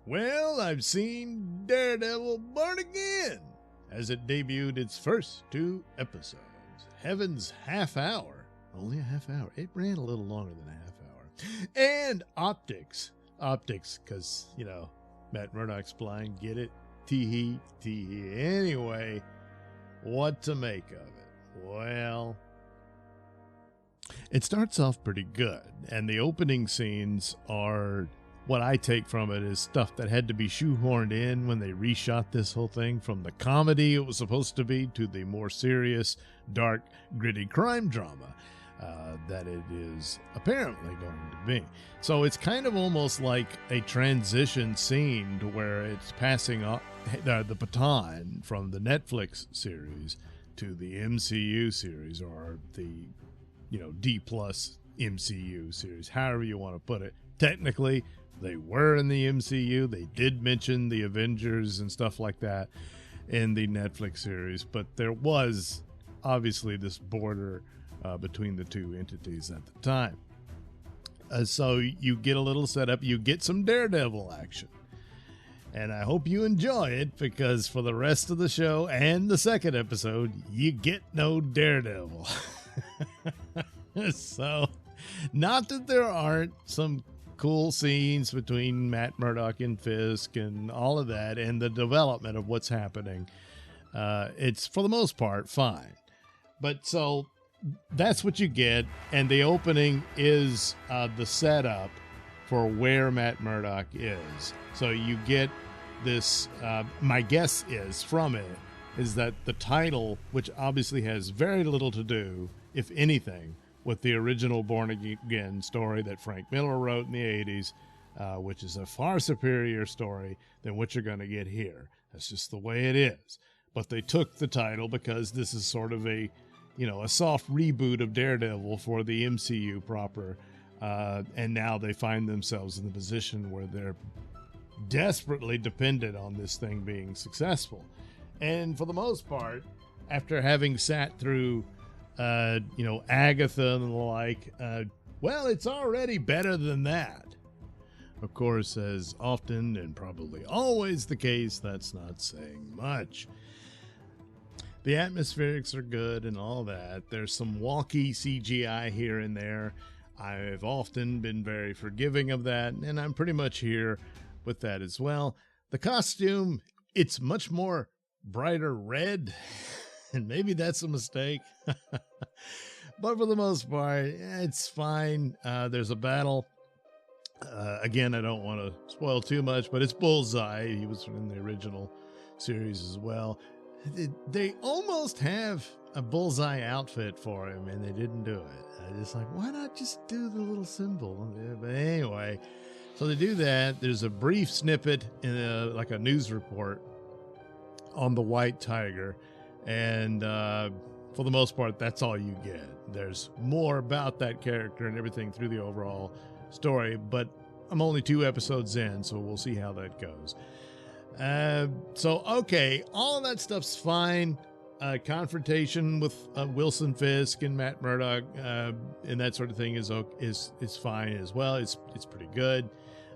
Well, I've seen Daredevil Born Again as it debuted its first 2 episodes. Heaven's half hour. Only a half hour. It ran a little longer than a half hour. And Optics. Optics, because, you know, Matt Murdock's blind. Get it? Tee-hee, tee-hee. Anyway, what to make of it? Well, it starts off pretty good. And the opening scenes are... what I take from it is stuff that had to be shoehorned in when they reshot this whole thing, from the comedy it was supposed to be to the more serious, dark, gritty crime drama that it is apparently going to be. So it's kind of almost like a transition scene to where it's passing off the baton from the Netflix series to the MCU series, or the, you know, D plus MCU series, however you want to put it. Technically, they were in the MCU. They did mention the Avengers and stuff like that in the Netflix series, but there was obviously this border between the two entities at the time. So you get a little setup. You get some Daredevil action. And I hope you enjoy it, because for the rest of the show and the second episode, you get no Daredevil. So, not that there aren't some cool scenes between Matt Murdock and Fisk and all of that, and the development of what's happening. It's, for the most part, fine. But so that's what you get, and the opening is the setup for where Matt Murdock is. So you get this, my guess is from it, is that the title, which obviously has very little to do, if anything, with the original Born Again story that Frank Miller wrote in the 80s, which is a far superior story than what you're going to get here. That's just the way it is. But they took the title because this is sort of a, you know, a soft reboot of Daredevil for the MCU proper. And now they find themselves in the position where they're desperately dependent on this thing being successful. And for the most part, after having sat through Agatha and the like, well, it's already better than that. Of course, as often and probably always the case, that's not saying much. The atmospherics are good and all that. There's some wonky CGI here and there. I've often been very forgiving of that, and I'm pretty much here with that as well. The costume, it's much more brighter red, and maybe that's a mistake. But for the most part, it's fine. There's a battle. Again, I don't want to spoil too much, but it's Bullseye. He was in the original series as well. They almost have a Bullseye outfit for him, and they didn't do it. I just like, why not just do the little symbol? But anyway, so they do that. There's a brief snippet in like a news report on the White Tiger, and for the most part, that's all you get. There's more about that character and everything through the overall story, but I'm only 2 episodes in, so we'll see how that goes. Okay, all of that stuff's fine. Confrontation with Wilson Fisk and Matt Murdock and that sort of thing is fine as well. It's pretty good.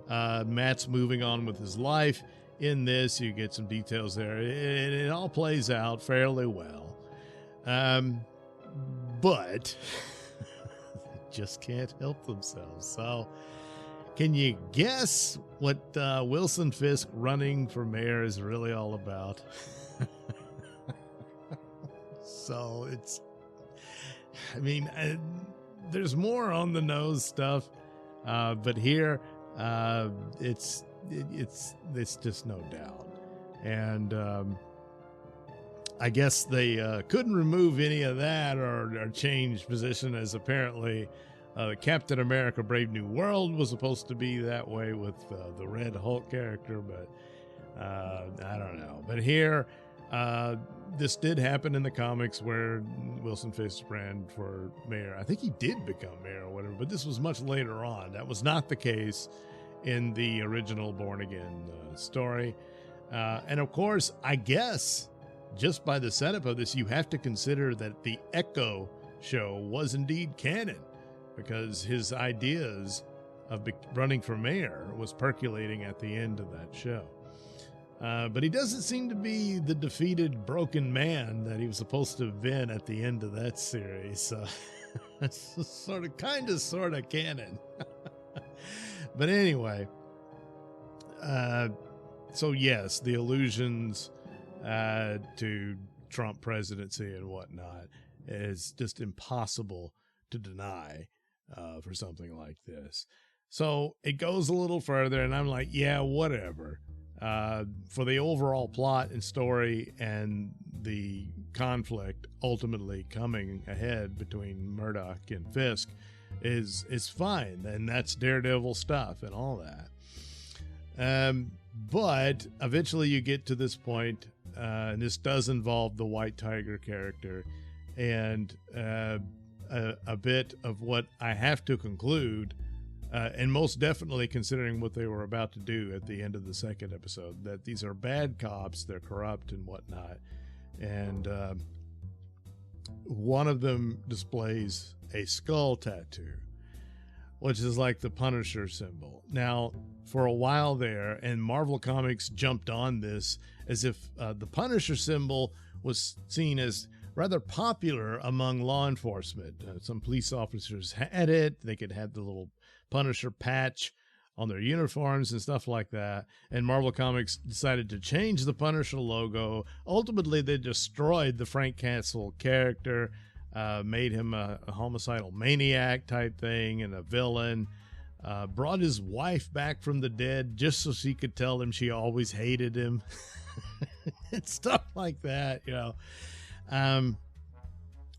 Matt's moving on with his life. In this, you get some details there. It all plays out fairly well. But they just can't help themselves. So, can you guess what Wilson Fisk running for mayor is really all about? So there's more on the nose stuff, but here it's just no doubt. And I guess they couldn't remove any of that or change position, as apparently Captain America Brave New World was supposed to be that way with the Red Hulk character, but I don't know. But here, this did happen in the comics where Wilson Fisk ran for mayor. I think he did become mayor or whatever, but this was much later on. That was not the case in the original Born Again story. And of course, I guess just by the setup of this, you have to consider that the Echo show was indeed canon, because his ideas of running for mayor was percolating at the end of that show. But he doesn't seem to be the defeated, broken man that he was supposed to have been at the end of that series. So that's sort of canon. But anyway, so yes, the allusions to Trump presidency and whatnot is just impossible to deny for something like this. So it goes a little further, and I'm like, yeah, whatever. For the overall plot and story and the conflict ultimately coming ahead between Murdoch and Fisk is fine, and that's Daredevil stuff and all that. But eventually you get to this point, and this does involve the White Tiger character, and a bit of what I have to conclude, and most definitely considering what they were about to do at the end of the second episode, that these are bad cops, they're corrupt and whatnot, and one of them displays a skull tattoo, which is like the Punisher symbol. Now, for a while there, and Marvel Comics jumped on this as if the Punisher symbol was seen as rather popular among law enforcement. Some police officers had it. They could have the little Punisher patch on their uniforms and stuff like that. And Marvel Comics decided to change the Punisher logo. Ultimately, they destroyed the Frank Castle character, made him a homicidal maniac type thing and a villain. Brought his wife back from the dead just so she could tell him she always hated him. And stuff like that, you know.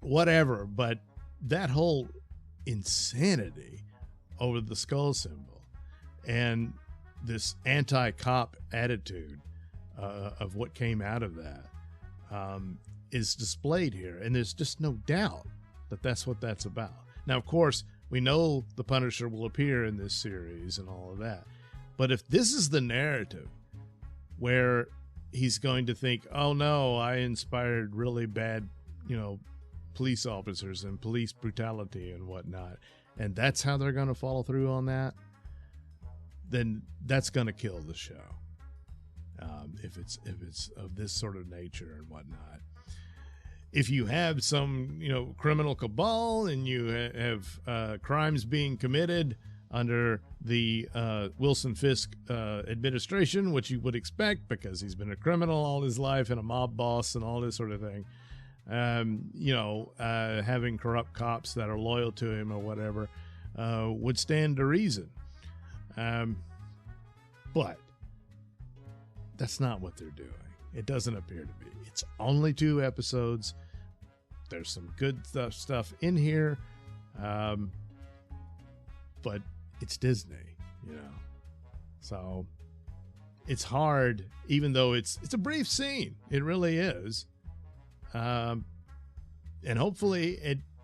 Whatever, but that whole insanity over the skull symbol and this anti-cop attitude of what came out of that is displayed here, and there's just no doubt that that's what that's about. Now, of course, we know the Punisher will appear in this series and all of that, but if this is the narrative where he's going to think, oh no, I inspired really bad, police officers and police brutality and whatnot, and that's how they're going to follow through on that, then that's going to kill the show. If it's of this sort of nature and whatnot. If you have some, criminal cabal and you have crimes being committed under the Wilson Fisk administration, which you would expect because he's been a criminal all his life and a mob boss and all this sort of thing, having corrupt cops that are loyal to him or whatever, would stand to reason. But that's not what they're doing. It doesn't appear to be. It's only 2 episodes. There's some good stuff in here. But it's Disney, So it's hard, even though it's a brief scene. It really is. And hopefully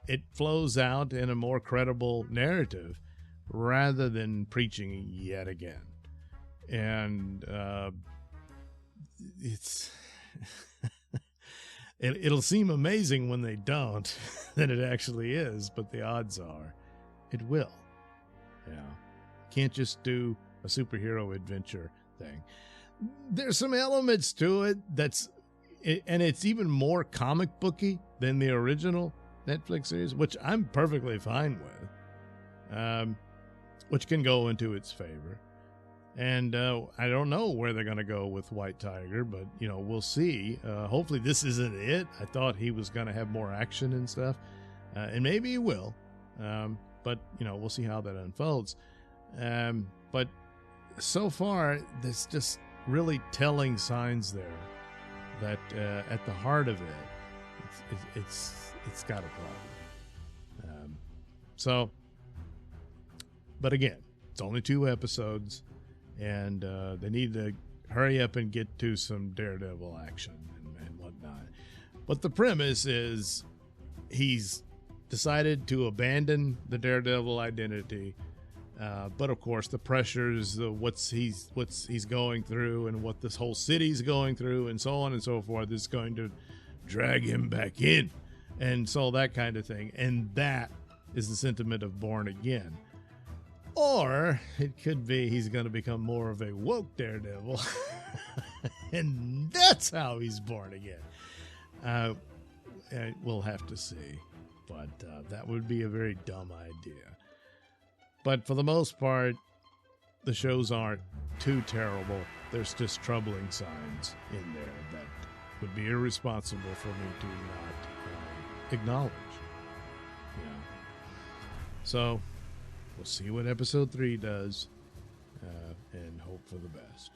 it flows out in a more credible narrative rather than preaching yet again. And it's it'll seem amazing when they don't than it actually is, but the odds are it will. Can't just do a superhero adventure thing. There's some elements to it and it's even more comic booky than the original Netflix series, which I'm perfectly fine with, which can go into its favor. And I don't know where they're going to go with White Tiger, but, we'll see. Hopefully this isn't it. I thought he was going to have more action and stuff, and maybe he will. But, we'll see how that unfolds. But so far, there's just really telling signs there that at the heart of it, it's got a problem. But again, it's only 2 episodes. And they need to hurry up and get to some Daredevil action and whatnot. But the premise is he's decided to abandon the Daredevil identity. But of course, the pressures, what he's going through and what this whole city's going through and so on and so forth is going to drag him back in. And so that kind of thing. And that is the sentiment of Born Again. Or it could be he's going to become more of a woke Daredevil. And that's how he's born again. We'll have to see. But that would be a very dumb idea. But for the most part, the shows aren't too terrible. There's just troubling signs in there that would be irresponsible for me to not acknowledge. Yeah. So we'll see what episode 3 does and hope for the best.